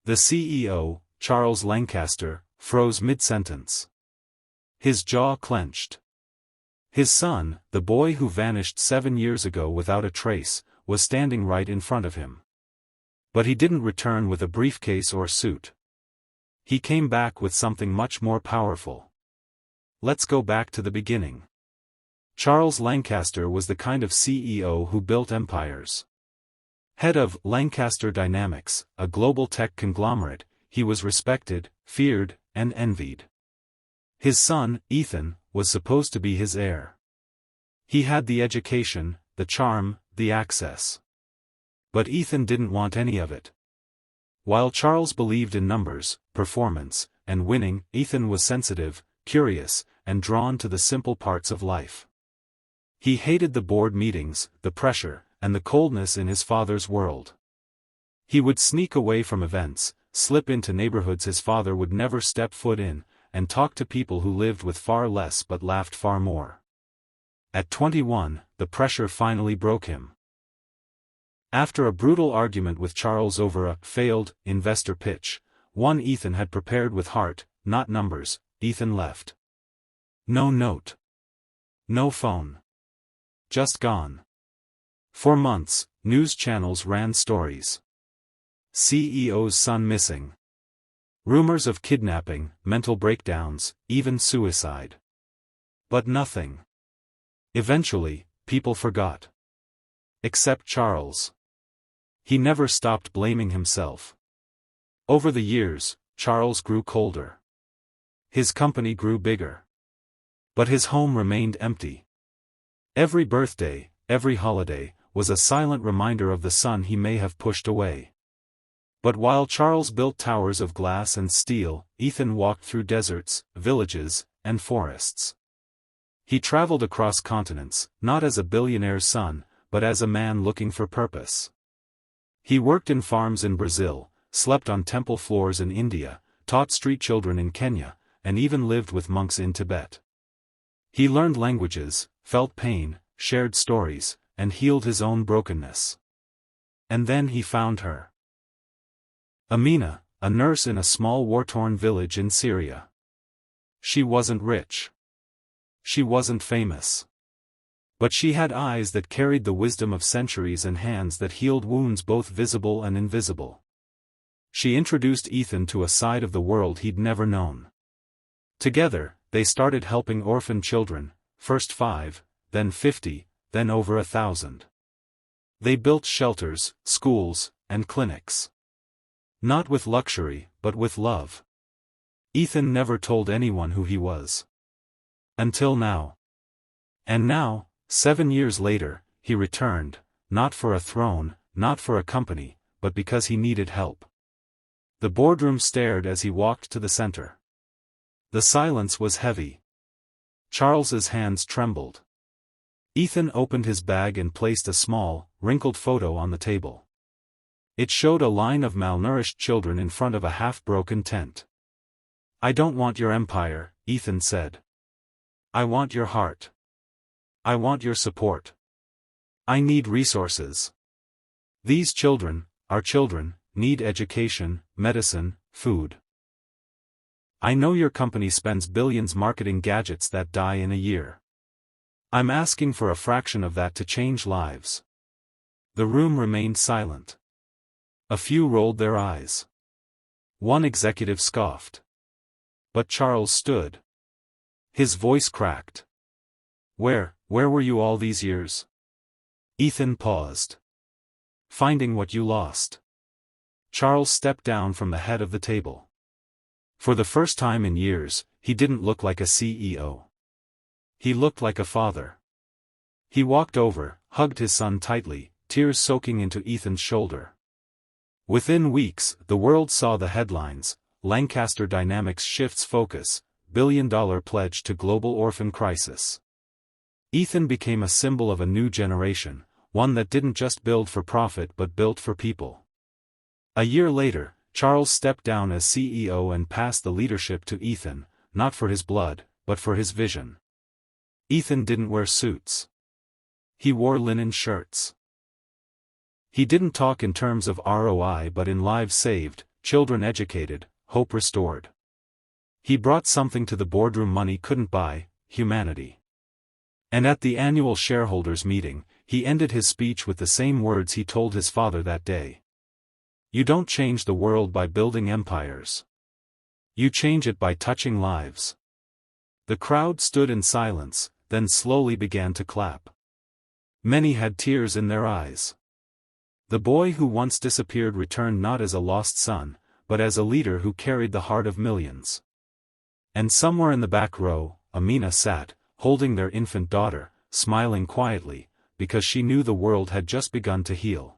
The CEO, Charles Lancaster, froze mid-sentence. His jaw clenched. His son, the boy who vanished 7 years ago without a trace, was standing right in front of him. But he didn't return with a briefcase or suit. He came back with something much more powerful. Let's go back to the beginning. Charles Lancaster was the kind of CEO who built empires. Head of Lancaster Dynamics, a global tech conglomerate, he was respected, feared, and envied. His son, Ethan, was supposed to be his heir. He had the education, the charm, the access. But Ethan didn't want any of it. While Charles believed in numbers, performance, and winning, Ethan was sensitive, curious, and drawn to the simple parts of life. He hated the board meetings, the pressure, and the coldness in his father's world. He would sneak away from events, slip into neighborhoods his father would never step foot in, and talk to people who lived with far less but laughed far more. At 21, the pressure finally broke him. After a brutal argument with Charles over a failed investor pitch, one Ethan had prepared with heart, not numbers, Ethan left. No note. No phone. Just gone. For months, news channels ran stories. CEO's son missing. Rumors of kidnapping, mental breakdowns, even suicide. But nothing. Eventually, people forgot. Except Charles. He never stopped blaming himself. Over the years, Charles grew colder. His company grew bigger. But his home remained empty. Every birthday, every holiday, was a silent reminder of the son he may have pushed away. But while Charles built towers of glass and steel, Ethan walked through deserts, villages, and forests. He traveled across continents, not as a billionaire's son, but as a man looking for purpose. He worked in farms in Brazil, slept on temple floors in India, taught street children in Kenya, and even lived with monks in Tibet. He learned languages, felt pain, shared stories, and healed his own brokenness. And then he found her. Amina, a nurse in a small war-torn village in Syria. She wasn't rich. She wasn't famous. But she had eyes that carried the wisdom of centuries and hands that healed wounds both visible and invisible. She introduced Ethan to a side of the world he'd never known. Together, they started helping orphan children, first 5, then 50, then over 1,000. They built shelters, schools, and clinics. Not with luxury, but with love. Ethan never told anyone who he was. Until now. And now, 7 years later, he returned, not for a throne, not for a company, but because he needed help. The boardroom stared as he walked to the center. The silence was heavy. Charles's hands trembled. Ethan opened his bag and placed a small, wrinkled photo on the table. It showed a line of malnourished children in front of a half-broken tent. "I don't want your empire," Ethan said. "I want your heart. I want your support. I need resources. These children, our children, need education, medicine, food. I know your company spends billions marketing gadgets that die in a year. I'm asking for a fraction of that to change lives." The room remained silent. A few rolled their eyes. One executive scoffed. But Charles stood. His voice cracked. Where were you all these years?" Ethan paused. "Finding what you lost." Charles stepped down from the head of the table. For the first time in years, he didn't look like a CEO. He looked like a father. He walked over, hugged his son tightly, tears soaking into Ethan's shoulder. Within weeks, the world saw the headlines: Lancaster Dynamics shifts focus, $1 billion pledge to global orphan crisis. Ethan became a symbol of a new generation, one that didn't just build for profit but built for people. A year later, Charles stepped down as CEO and passed the leadership to Ethan, not for his blood, but for his vision. Ethan didn't wear suits. He wore linen shirts. He didn't talk in terms of ROI but in lives saved, children educated, hope restored. He brought something to the boardroom money couldn't buy: humanity. And at the annual shareholders' meeting, he ended his speech with the same words he told his father that day. You don't change the world by building empires. You change it by touching lives. The crowd stood in silence, then slowly began to clap. Many had tears in their eyes. The boy who once disappeared returned not as a lost son, but as a leader who carried the heart of millions. And somewhere in the back row, Amina sat, holding their infant daughter, smiling quietly, because she knew the world had just begun to heal.